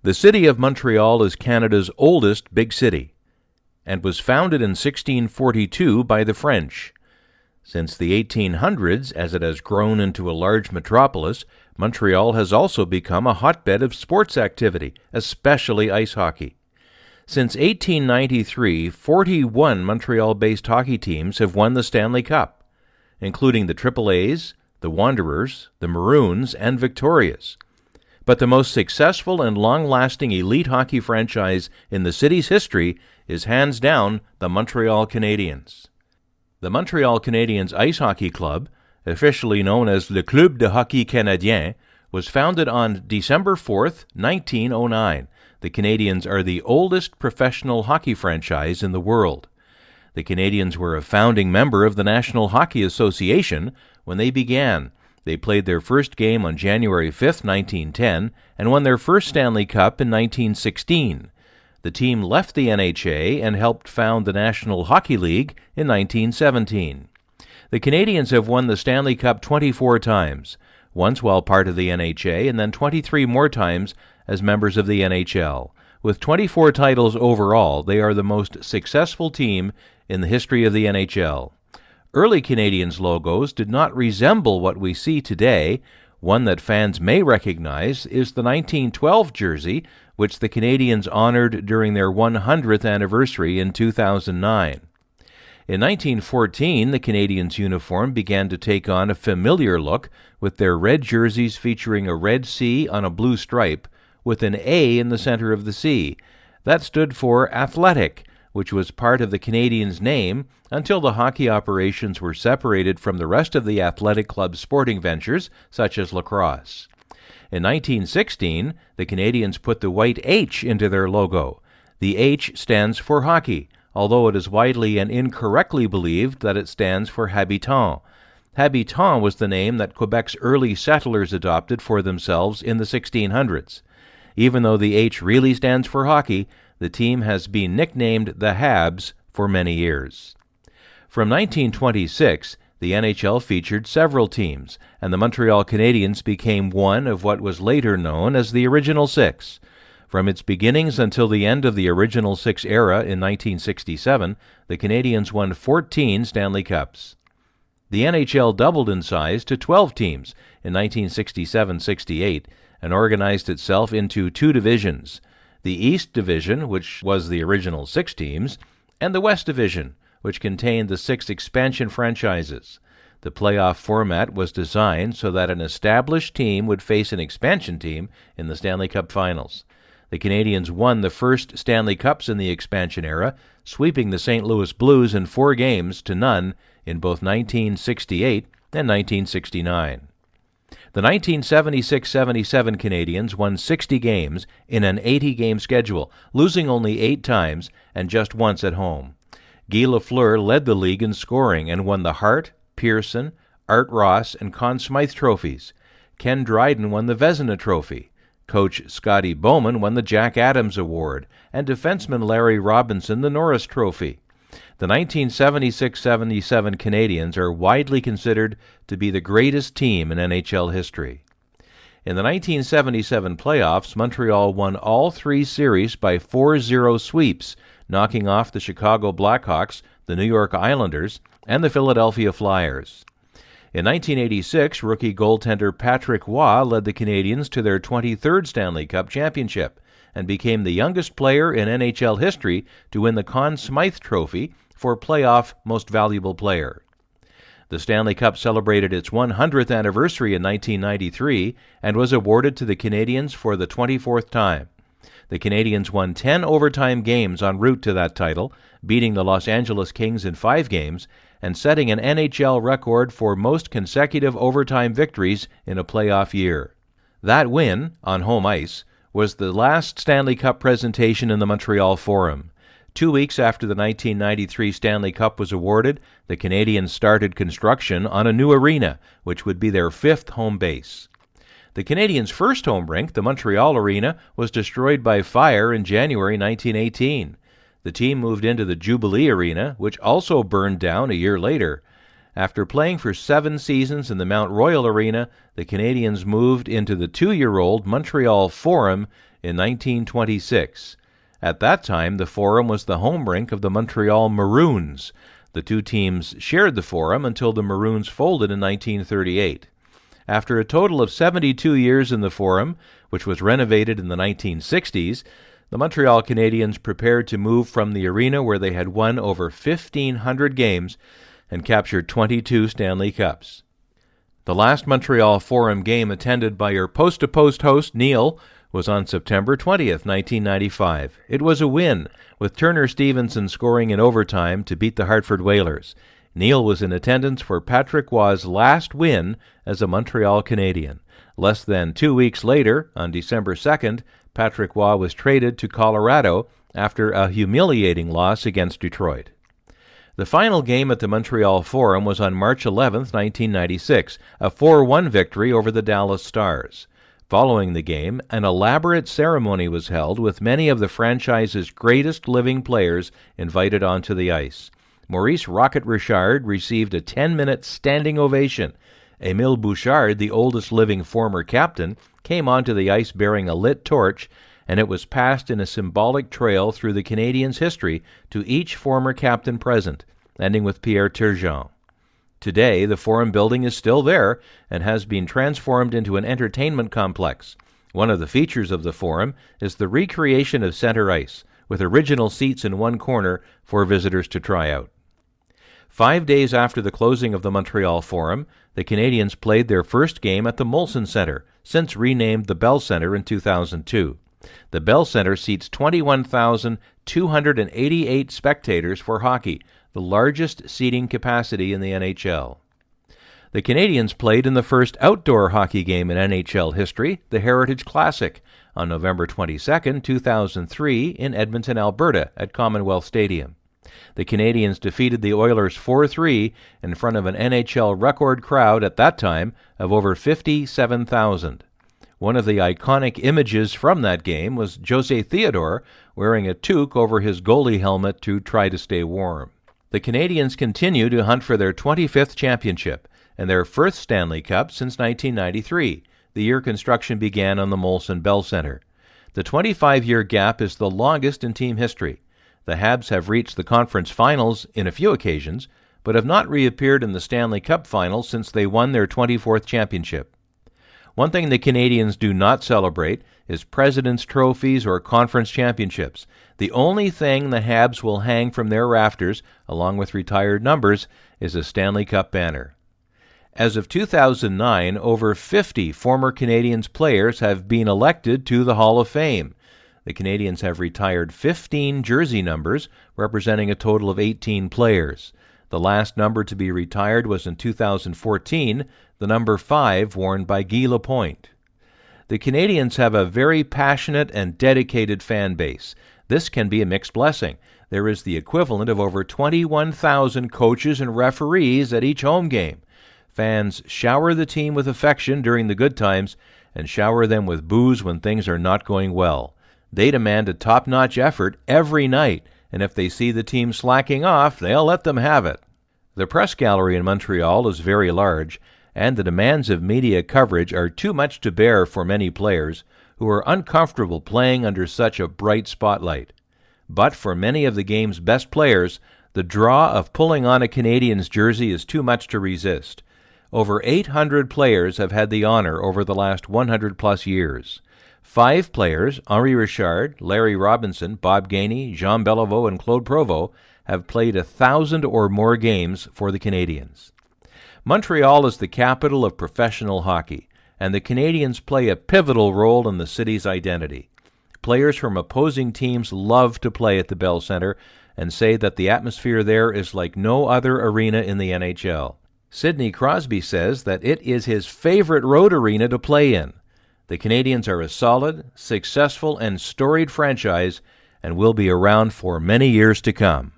The city of Montreal is Canada's oldest big city and was founded in 1642 by the French. Since the 1800s, as it has grown into a large metropolis, Montreal has also become a hotbed of sports activity, especially ice hockey. Since 1893, 41 Montreal-based hockey teams have won the Stanley Cup, including the AAAs, the Wanderers, the Maroons, and Victorias. But the most successful and long-lasting elite hockey franchise in the city's history is hands down the Montreal Canadiens. The Montreal Canadiens Ice Hockey Club, officially known as Le Club de Hockey Canadien, was founded on December 4, 1909. The Canadiens are the oldest professional hockey franchise in the world. The Canadiens were a founding member of the National Hockey Association when they began. They played their first game on January 5, 1910, and won their first Stanley Cup in 1916. The team left the NHA and helped found the National Hockey League in 1917. The Canadiens have won the Stanley Cup 24 times, once while part of the NHA and then 23 more times as members of the NHL. With 24 titles overall, they are the most successful team in the history of the NHL. Early Canadiens logos did not resemble what we see today. One that fans may recognize is the 1912 jersey, which the Canadiens honored during their 100th anniversary in 2009. In 1914, the Canadiens' uniform began to take on a familiar look, with their red jerseys featuring a red C on a blue stripe, with an A in the center of the C. That stood for Athletic, which was part of the Canadiens' name until the hockey operations were separated from the rest of the athletic club's sporting ventures, such as lacrosse. In 1916, the Canadiens put the white H into their logo. The H stands for hockey, although it is widely and incorrectly believed that it stands for habitant. Habitant was the name that Quebec's early settlers adopted for themselves in the 1600s. Even though the H really stands for hockey, the team has been nicknamed the Habs for many years. From 1926, the NHL featured several teams, and the Montreal Canadiens became one of what was later known as the Original Six. From its beginnings until the end of the Original Six era in 1967, the Canadiens won 14 Stanley Cups. The NHL doubled in size to 12 teams in 1967-68 and organized itself into two divisions: the East Division, which was the original 6 teams, and the West Division, which contained the 6 expansion franchises. The playoff format was designed so that an established team would face an expansion team in the Stanley Cup Finals. The Canadiens won the first Stanley Cups in the expansion era, sweeping the St. Louis Blues in 4 games to none in both 1968 and 1969. The 1976-77 Canadiens won 60 games in an 80-game schedule, losing only 8 times and just once at home. Guy Lafleur led the league in scoring and won the Hart, Pearson, Art Ross, and Conn Smythe trophies. Ken Dryden won the Vezina Trophy. Coach Scotty Bowman won the Jack Adams Award, and defenseman Larry Robinson the Norris Trophy. The 1976-77 Canadiens are widely considered to be the greatest team in NHL history. In the 1977 playoffs, Montreal won all 3 series by 4-0 sweeps, knocking off the Chicago Blackhawks, the New York Islanders, and the Philadelphia Flyers. In 1986, rookie goaltender Patrick Roy led the Canadiens to their 23rd Stanley Cup championship and became the youngest player in NHL history to win the Conn Smythe Trophy for playoff Most Valuable Player. The Stanley Cup celebrated its 100th anniversary in 1993 and was awarded to the Canadiens for the 24th time. The Canadiens won 10 overtime games en route to that title, beating the Los Angeles Kings in 5 games and setting an NHL record for most consecutive overtime victories in a playoff year. That win, on home ice, was the last Stanley Cup presentation in the Montreal Forum. 2 weeks after the 1993 Stanley Cup was awarded, the Canadiens started construction on a new arena, which would be their 5th home base. The Canadiens' first home rink, the Montreal Arena, was destroyed by fire in January 1918. The team moved into the Jubilee Arena, which also burned down a year later. After playing for 7 seasons in the Mount Royal Arena, the Canadiens moved into the 2-year-old Montreal Forum in 1926. At that time, the Forum was the home rink of the Montreal Maroons. The two teams shared the Forum until the Maroons folded in 1938. After a total of 72 years in the Forum, which was renovated in the 1960s, the Montreal Canadiens prepared to move from the arena where they had won over 1,500 games and captured 22 Stanley Cups. The last Montreal Forum game attended by your post-to-post host, Neil, was on September 20th, 1995. It was a win, with Turner Stevenson scoring in overtime to beat the Hartford Whalers. Neil was in attendance for Patrick Roy's last win as a Montreal Canadien. Less than 2 weeks later, on December 2nd, Patrick Roy was traded to Colorado after a humiliating loss against Detroit. The final game at the Montreal Forum was on March 11, 1996, a 4-1 victory over the Dallas Stars. Following the game, an elaborate ceremony was held with many of the franchise's greatest living players invited onto the ice. Maurice "Rocket" Richard received a 10-minute standing ovation. Émile Bouchard, the oldest living former captain, came onto the ice bearing a lit torch, and it was passed in a symbolic trail through the Canadiens' history to each former captain present, ending with Pierre Turgeon. Today, the Forum building is still there and has been transformed into an entertainment complex. One of the features of the Forum is the recreation of center ice, with original seats in one corner for visitors to try out. 5 days after the closing of the Montreal Forum, the Canadiens played their first game at the Molson Centre, since renamed the Bell Centre in 2002. The Bell Centre seats 21,288 spectators for hockey, the largest seating capacity in the NHL. The Canadiens played in the first outdoor hockey game in NHL history, the Heritage Classic, on November 22, 2003, in Edmonton, Alberta, at Commonwealth Stadium. The Canadiens defeated the Oilers 4-3 in front of an NHL record crowd at that time of over 57,000. One of the iconic images from that game was José Theodore wearing a toque over his goalie helmet to try to stay warm. The Canadiens continue to hunt for their 25th championship and their first Stanley Cup since 1993, the year construction began on the Molson Bell Centre. The 25-year gap is the longest in team history. The Habs have reached the conference finals in a few occasions, but have not reappeared in the Stanley Cup finals since they won their 24th championship. One thing the Canadiens do not celebrate is President's Trophies or conference championships. The only thing the Habs will hang from their rafters, along with retired numbers, is a Stanley Cup banner. As of 2009, over 50 former Canadiens players have been elected to the Hall of Fame. The Canadiens have retired 15 jersey numbers, representing a total of 18 players. The last number to be retired was in 2014, the number 5 worn by Guy Lapointe. The Canadiens have a very passionate and dedicated fan base. This can be a mixed blessing. There is the equivalent of over 21,000 coaches and referees at each home game. Fans shower the team with affection during the good times and shower them with boos when things are not going well. They demand a top-notch effort every night, and if they see the team slacking off, they'll let them have it. The press gallery in Montreal is very large, and the demands of media coverage are too much to bear for many players who are uncomfortable playing under such a bright spotlight. But for many of the game's best players, the draw of pulling on a Canadiens jersey is too much to resist. Over 800 players have had the honor over the last 100-plus years. 5 players, Henri Richard, Larry Robinson, Bob Gainey, Jean Beliveau, and Claude Provost, have played 1,000 or more games for the Canadiens. Montreal is the capital of professional hockey, and the Canadiens play a pivotal role in the city's identity. Players from opposing teams love to play at the Bell Centre and say that the atmosphere there is like no other arena in the NHL. Sidney Crosby says that it is his favorite road arena to play in. The Canadiens are a solid, successful, and storied franchise and will be around for many years to come.